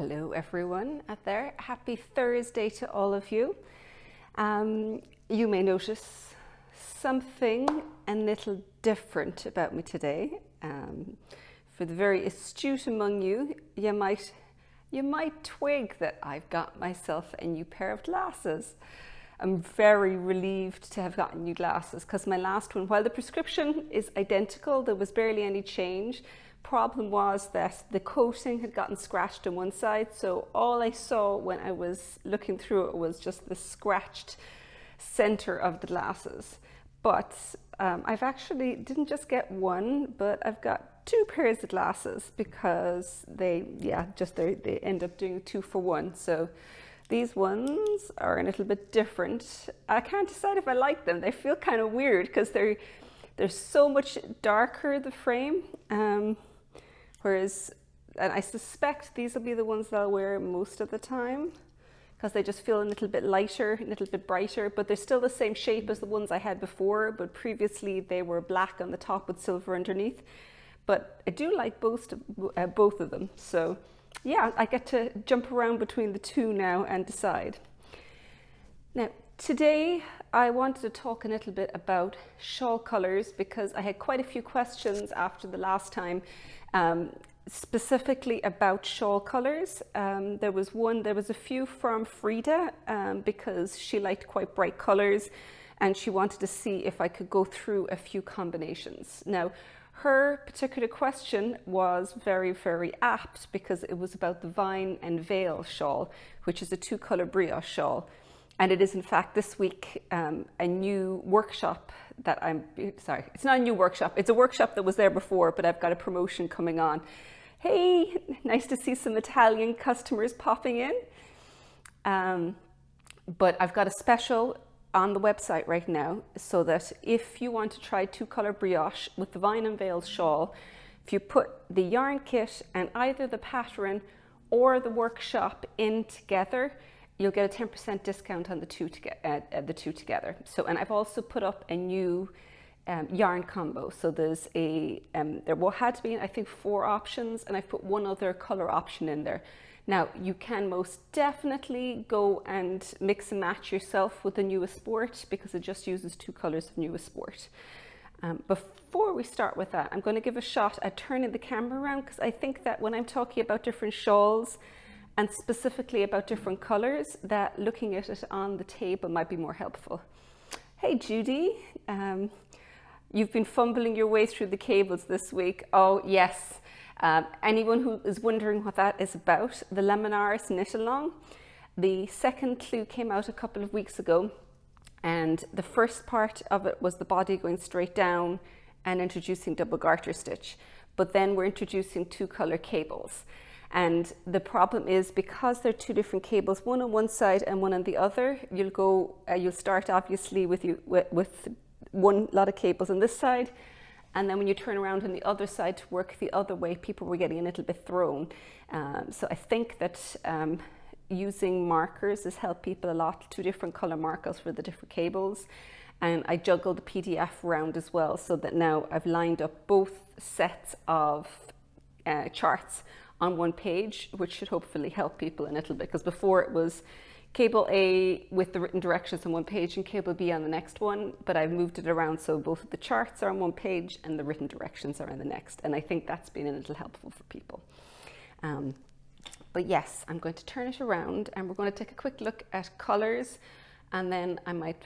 Hello everyone out there. Happy Thursday to all of you. You may notice something a little different about me today. For the very astute among you, you might twig that I've got myself a new pair of glasses. I'm very relieved to have gotten new glasses because my last one, while the prescription is identical, there was barely any change. Problem was that the coating had gotten scratched on one side, so all I saw when I was looking through it was just the scratched center of the glasses. But I've actually didn't just get one, but I've got two pairs of glasses because they end up doing 2 for 1. So these ones are a little bit different. I can't decide if I like them. They feel kind of weird because they're so much darker, the frame. And I suspect these will be the ones that I'll wear most of the time because they just feel a little bit lighter, a little bit brighter, but they're still the same shape as the ones I had before, but previously they were black on the top with silver underneath. But I do like both of them. So yeah, I get to jump around between the two now and decide. Now, today I wanted to talk a little bit about shawl colors because I had quite a few questions after the last time, specifically about shawl colors. There was a few from Frida because she liked quite bright colors and she wanted to see if I could go through a few combinations. Now, her particular question was very, very apt because it was about the Vine and Veil shawl, which is a 2-color brioche shawl. And it is in fact this week a new workshop that it's not a new workshop, it's a workshop that was there before, but I've got a promotion coming on. Hey, nice to see some Italian customers popping in. But I've got a special on the website right now so that if you want to try 2-color brioche with the Vine and Veil shawl, if you put the yarn kit and either the pattern or the workshop in together, you'll get a 10% discount on the two together. So, and I've also put up a new yarn combo. So there's there had to be, I think, 4 options, and I've put one other color option in there. Now, you can most definitely go and mix and match yourself with the Newest Sport because it just uses 2 colors of Newest Sport. Before we start with that, I'm going to give a shot at turning the camera around because I think that when I'm talking about different shawls and specifically about different colors, that looking at it on the table might be more helpful. Hey Judy, you've been fumbling your way through the cables this week. Oh yes, anyone who is wondering what that is about, the Lemonars knit along. The second clue came out a couple of weeks ago, and the first part of it was the body going straight down and introducing double garter stitch. But then we're introducing 2-color cables. And the problem is because they're 2 different cables, one on one side and one on the other, you'll start obviously with one lot of cables on this side, and then when you turn around on the other side to work the other way, people were getting a little bit thrown. So I think that using markers has helped people a lot, 2 different color markers for the different cables. And I juggled the PDF around as well, so that now I've lined up both sets of charts on one page, which should hopefully help people a little bit, because before it was cable A with the written directions on one page and cable B on the next one, but I've moved it around so both of the charts are on one page and the written directions are on the next, and I think that's been a little helpful for people. But yes, I'm going to turn it around and we're going to take a quick look at colors, and then I might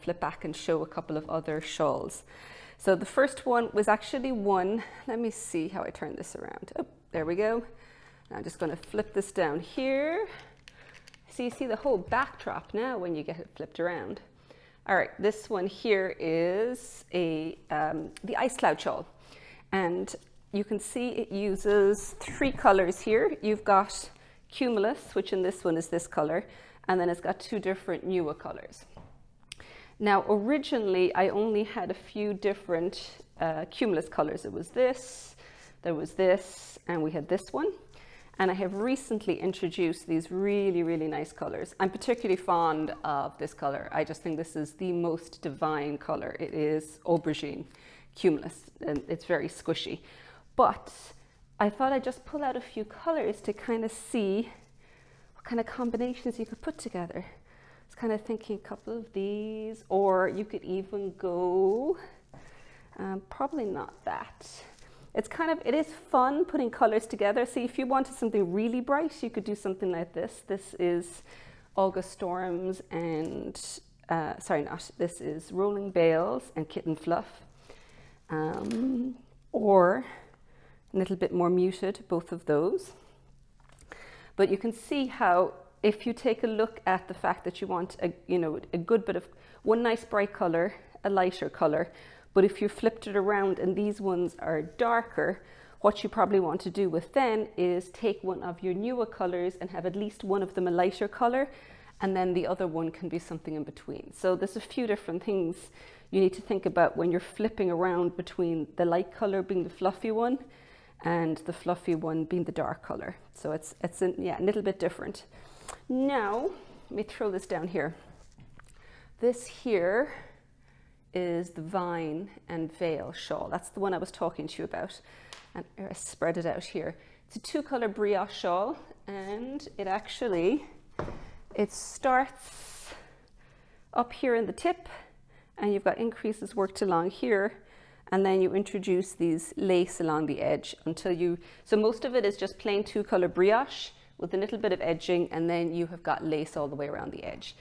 flip back and show a couple of other shawls. So the first one was actually one, let me see how I turn this around. Oh, there we go. I'm just going to flip this down here. So you see the whole backdrop now when you get it flipped around. All right, this one here is the Ice Cloud Shawl. And you can see it uses 3 colors here. You've got Cumulus, which in this one is this color, and then it's got 2 different Nuwa colors. Now, originally, I only had a few different Cumulus colors. It was this, there was this, and we had this one. And I have recently introduced these really, really nice colors. I'm particularly fond of this color. I just think this is the most divine color. It is aubergine Cumulus, and it's very squishy. But I thought I'd just pull out a few colors to kind of see what kind of combinations you could put together. I was kind of thinking a couple of these, or you could even go, probably not that. It's kind of, it is fun putting colors together. See, if you wanted something really bright, you could do something like this. This is August Storms and, this is Rolling Bales and Kitten Fluff. Or a little bit more muted, both of those. But you can see how, if you take a look at the fact that you want a good bit of one nice bright color, a lighter color, but if you flipped it around and these ones are darker, what you probably want to do with then is take one of your newer colors and have at least one of them a lighter color, and then the other one can be something in between. So there's a few different things you need to think about when you're flipping around between the light color being the fluffy one and the fluffy one being the dark color. So it's a little bit different. Now, let me throw this down here. This here is the Vine and Veil shawl. That's the one I was talking to you about. And I spread it out here. It's a 2-color brioche shawl, and it starts up here in the tip, and you've got increases worked along here, and then you introduce these lace along the edge so most of it is just plain 2-color brioche with a little bit of edging, and then you have got lace all the way around the edge.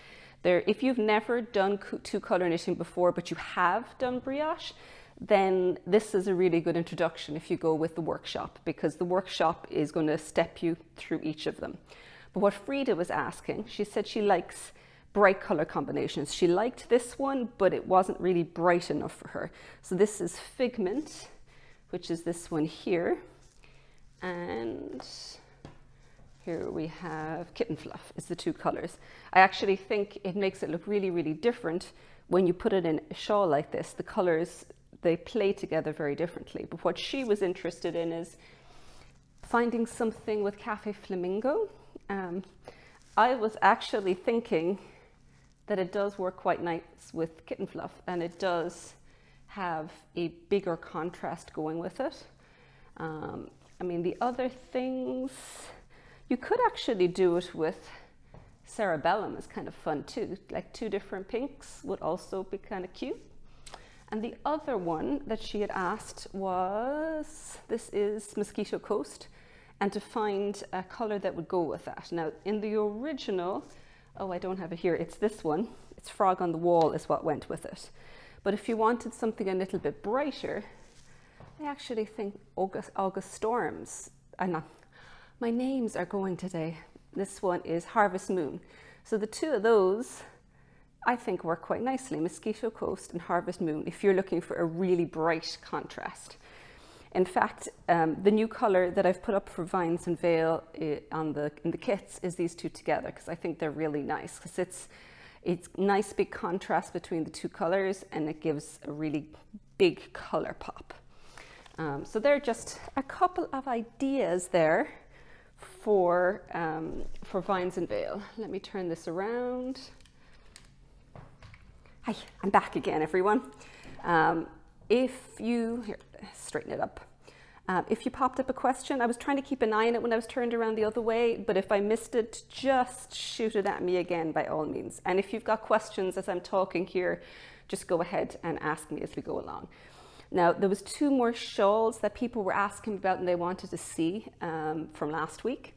If you've never done 2-color knitting before, but you have done brioche, then this is a really good introduction if you go with the workshop, because the workshop is going to step you through each of them. But what Frida was asking, she said she likes bright color combinations. She liked this one, but it wasn't really bright enough for her. So this is Figment, which is this one here. And here we have Kitten Fluff, is the 2 colors. I actually think it makes it look really, really different when you put it in a shawl like this. The colors, they play together very differently. But what she was interested in is finding something with Cafe Flamingo. I was actually thinking that it does work quite nice with Kitten Fluff, and it does have a bigger contrast going with it. I mean, the other things, you could actually do it with Cerebellum. It's kind of fun too. Like 2 different pinks would also be kind of cute. And the other one that she had asked was, this is Mosquito Coast, and to find a color that would go with that. Now, in the original, oh, I don't have it here, it's this one. It's Frog on the Wall is what went with it. But if you wanted something a little bit brighter, I actually think August Storms, my names are going today. This one is Harvest Moon. So the 2 of those, I think, work quite nicely, Mosquito Coast and Harvest Moon, if you're looking for a really bright contrast. In fact, the new color that I've put up for Vines and Veil in the kits is these 2 together, because I think they're really nice, because it's nice big contrast between the 2 colors, and it gives a really big color pop. So they're just a couple of ideas there for Vines and Veil. Let me turn this around. Hi, I'm back again, everyone. Here, straighten it up. If you popped up a question, I was trying to keep an eye on it when I was turned around the other way, but if I missed it, just shoot it at me again by all means. And if you've got questions as I'm talking here, just go ahead and ask me as we go along. Now, there was 2 more shawls that people were asking about and they wanted to see from last week.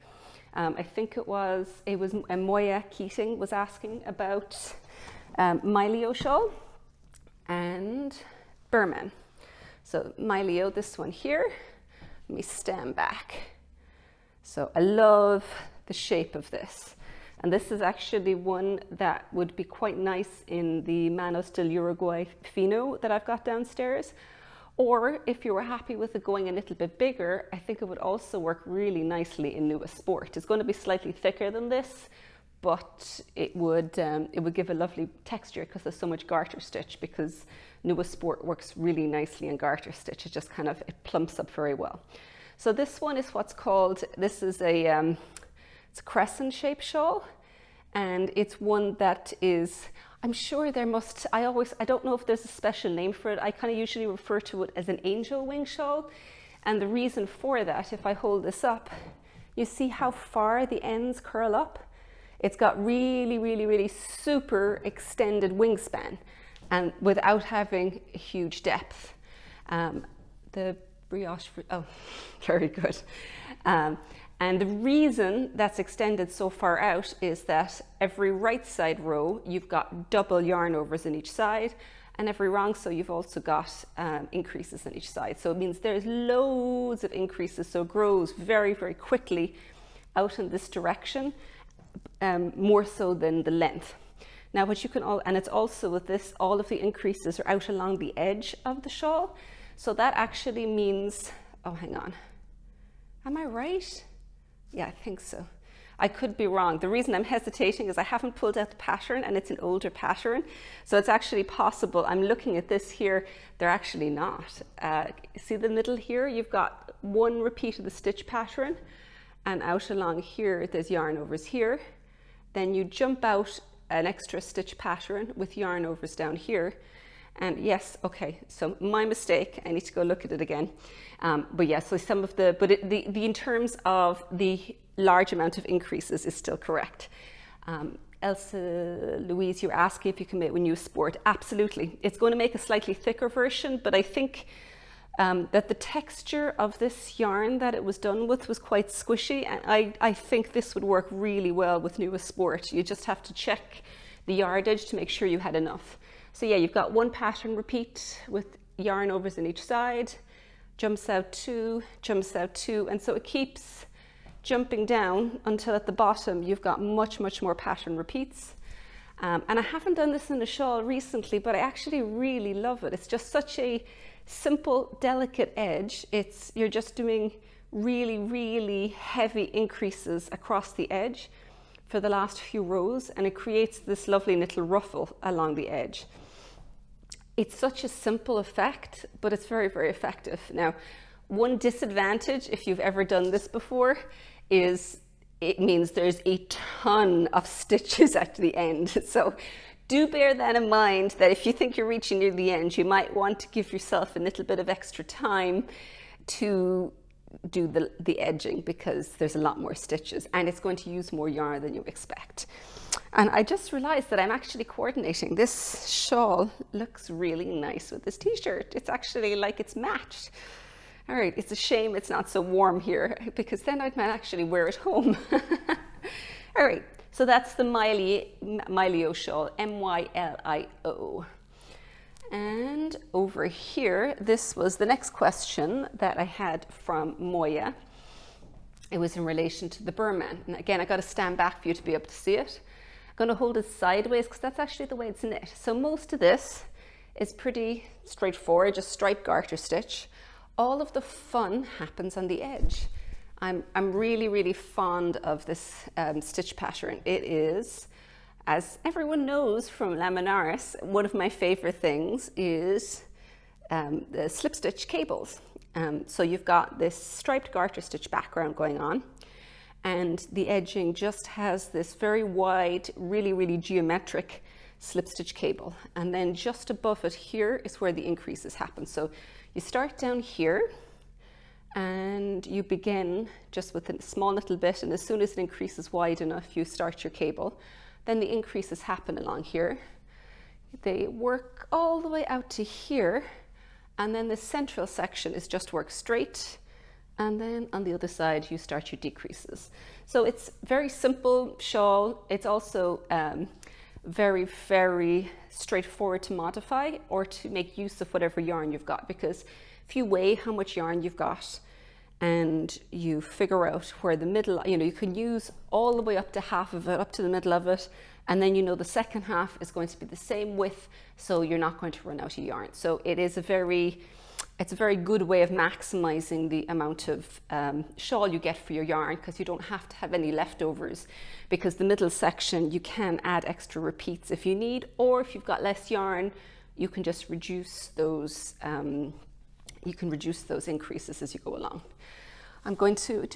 I think it was Moya Keating was asking about Myleo shawl and Berman. So Myleo, this one here, let me stand back. So I love the shape of this. And this is actually one that would be quite nice in the Manos del Uruguay Fino that I've got downstairs. Or if you were happy with it going a little bit bigger, I think it would also work really nicely in Nua Sport. It's going to be slightly thicker than this, but it would give a lovely texture because there's so much garter stitch, because Nua Sport works really nicely in garter stitch. It just kind of, it plumps up very well. So this one is what's called, this is a, it's a crescent shaped shawl, and it's one that is, I'm sure there must, I don't know if there's a special name for it. I kind of usually refer to it as an angel wing shawl. And the reason for that, if I hold this up, you see how far the ends curl up? It's got really, really, really super extended wingspan and without having a huge depth. The brioche, oh, very good. And the reason that's extended so far out is that every right side row, you've got double yarn overs in each side, and every wrong sew, you've also got increases on each side. So it means there's loads of increases, so it grows very, very quickly out in this direction, more so than the length. Now what you can and it's also with this, all of the increases are out along the edge of the shawl. So that actually means, oh, hang on. Am I right? Yeah, I think so. I could be wrong. The reason I'm hesitating is I haven't pulled out the pattern and it's an older pattern. So it's actually possible. I'm looking at this here. They're actually not. See the middle here? You've got one repeat of the stitch pattern, and out along here, there's yarn overs here. Then you jump out an extra stitch pattern with yarn overs down here. And yes, okay, so my mistake, I need to go look at it again. But yeah, so some of the, but in terms of the large amount of increases is still correct. Elsa Louise, you're asking if you can make a new sport. Absolutely. It's going to make a slightly thicker version, but I think that the texture of this yarn that it was done with was quite squishy, and I think this would work really well with New Sport. You just have to check the yardage to make sure you had enough. So yeah, you've got one pattern repeat with yarn overs in each side, jumps out two, and so it keeps jumping down until at the bottom you've got much, much more pattern repeats. And I haven't done this in a shawl recently, but I actually really love it. It's just such a simple, delicate edge. You're just doing really, really heavy increases across the edge for the last few rows, and it creates this lovely little ruffle along the edge. It's such a simple effect, but it's very, very effective. Now, one disadvantage, if you've ever done this before, is it means there's a ton of stitches at the end. So do bear that in mind, that if you think you're reaching near the end, you might want to give yourself a little bit of extra time to do the edging, because there's a lot more stitches and it's going to use more yarn than you expect. And I just realized that I'm actually coordinating. This shawl looks really nice with this t-shirt. It's actually like it's matched. All right, it's a shame it's not so warm here, because then I might actually wear it home. All right, so that's the Mylio shawl, M-Y-L-I-O. And over here, this was the next question that I had from Moya. It was in relation to the Burman. And again, I got to stand back for you to be able to see it. I'm going to hold it sideways because that's actually the way it's knit. So most of this is pretty straightforward, just striped garter stitch. All of the fun happens on the edge. I'm really, really fond of this stitch pattern. It is, as everyone knows from Laminaris, one of my favorite things is the slip stitch cables. So you've got this striped garter stitch background going on, and the edging just has this very wide, really, really geometric slip stitch cable. And then just above it here is where the increases happen. So you start down here and you begin just with a small little bit, and as soon as it increases wide enough, you start your cable. Then the increases happen along here. They work all the way out to here, and then the central section is just work straight, and then on the other side you start your decreases. So it's very simple shawl. It's also very, very straightforward to modify or to make use of whatever yarn you've got, because if you weigh how much yarn you've got and you figure out where the middle, you can use all the way up to half of it, up to the middle of it, and then the second half is going to be the same width, so you're not going to run out of yarn. So it's a very good way of maximizing the amount of shawl you get for your yarn, because you don't have to have any leftovers, because the middle section you can add extra repeats if you need, or if you've got less yarn, you can just reduce those increases as you go along. I'm trying to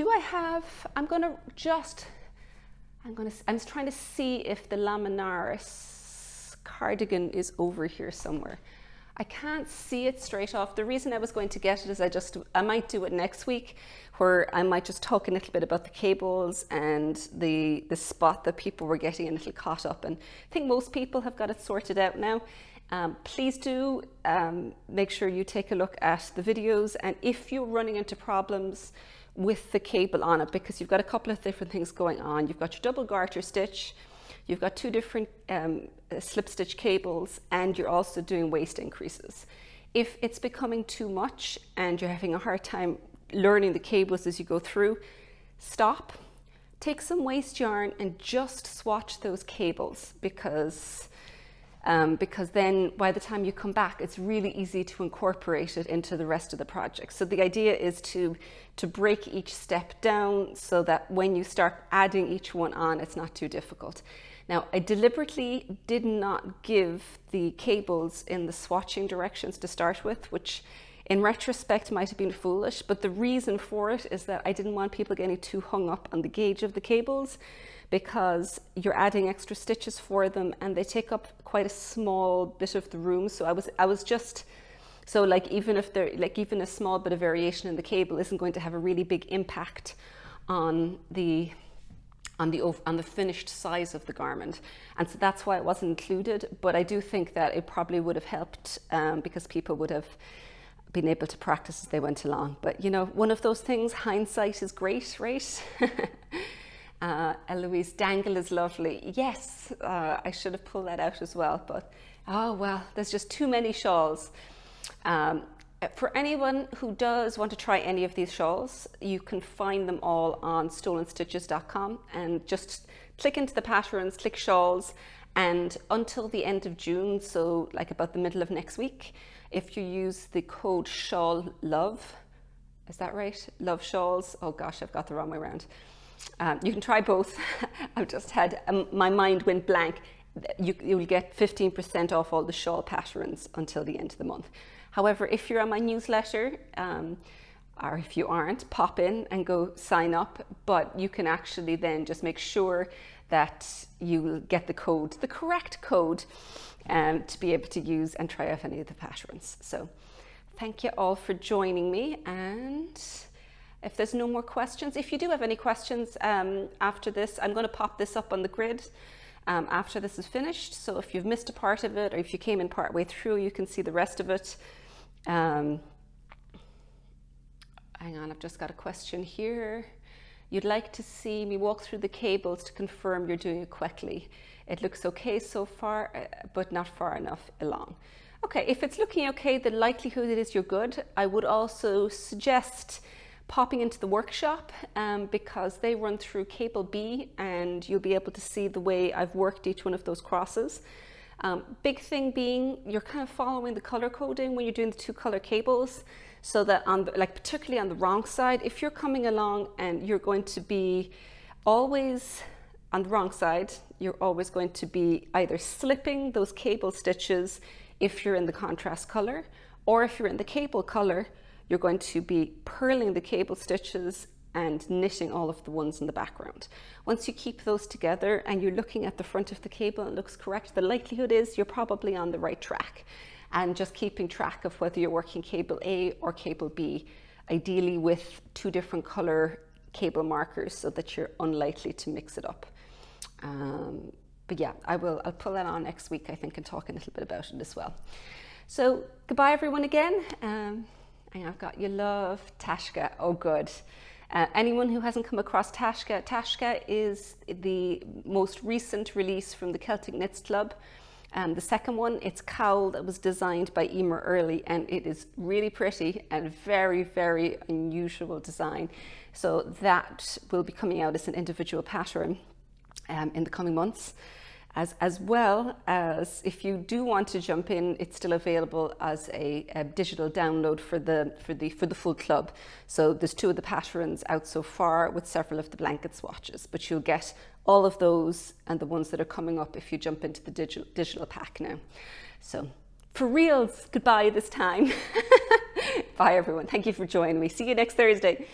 see if the Laminaris cardigan is over here somewhere. I can't see it straight off. The reason I was going to get it is I might do it next week, where I might just talk a little bit about the cables and the spot that people were getting a little caught up in. I think most people have got it sorted out now. Please do make sure you take a look at the videos, and if you're running into problems with the cable on it, because you've got a couple of different things going on. You've got your double garter stitch, you've got two different slip stitch cables, and you're also doing waist increases. If it's becoming too much and you're having a hard time learning the cables as you go through, stop, take some waste yarn and just swatch those cables, because then by the time you come back, it's really easy to incorporate it into the rest of the project. So the idea is to break each step down so that when you start adding each one on, it's not too difficult. Now, I deliberately did not give the cables in the swatching directions to start with, which in retrospect might have been foolish, but the reason for it is that I didn't want people getting too hung up on the gauge of the cables, because you're adding extra stitches for them and they take up quite a small bit of the room. So I was just, so like even if they're like, even a small bit of variation in the cable isn't going to have a really big impact on the finished size of the garment, and so that's why it wasn't included. But I do think that it probably would have helped, because people would have been able to practice as they went along. But you know, one of those things, hindsight is great, right? Eloise, dangle is lovely. Yes, I should have pulled that out as well, but oh well, there's just too many shawls. For anyone who does want to try any of these shawls, you can find them all on stolenstitches.com, and just click into the patterns, click shawls, and until the end of June, so like about the middle of next week, if you use the code Shawl Love, is that right? Love Shawls. Oh gosh, I've got the wrong way around. You can try both. I've just had, my mind went blank. You will get 15% off all the shawl patterns until the end of the month. However, if you're on my newsletter, or if you aren't, pop in and go sign up, but you can actually then just make sure that you will get the code, the correct code, to be able to use and try out any of the patterns. So thank you all for joining me, and if there's no more questions, if you do have any questions after this, I'm going to pop this up on the grid after this is finished. So if you've missed a part of it, or if you came in part way through, you can see the rest of it. Hang on, I've just got a question here. You'd like to see me walk through the cables to confirm you're doing it correctly. It looks okay so far, but not far enough along. Okay, if it's looking okay, the likelihood is you're good. I would also suggest popping into the workshop, because they run through cable B, and you'll be able to see the way I've worked each one of those crosses. Big thing being, you're kind of following the color coding when you're doing the two color cables, so that on the, like particularly on the wrong side, if you're coming along and you're going to be always on the wrong side, you're always going to be either slipping those cable stitches if you're in the contrast color, or if you're in the cable color, you're going to be purling the cable stitches and knitting all of the ones in the background. Once you keep those together and you're looking at the front of the cable and it looks correct, the likelihood is you're probably on the right track. And just keeping track of whether you're working cable A or cable B, ideally with two different color cable markers so that you're unlikely to mix it up. But yeah, I'll pull that on next week, I think, and talk a little bit about it as well. So goodbye everyone again. And I've got you love Tashka. Oh good. Anyone who hasn't come across Tashka, Tashka is the most recent release from the Celtic Knits Club. The second one, it's Cowl, that was designed by Emer Early, and it is really pretty and very, very unusual design. So that will be coming out as an individual pattern in the coming months. As well as, if you do want to jump in, it's still available as a digital download for the full club. So there's two of the patterns out so far with several of the blanket swatches, but you'll get all of those and the ones that are coming up if you jump into the digital pack now. So for reals, goodbye this time. Bye everyone. Thank you for joining me. See you next Thursday.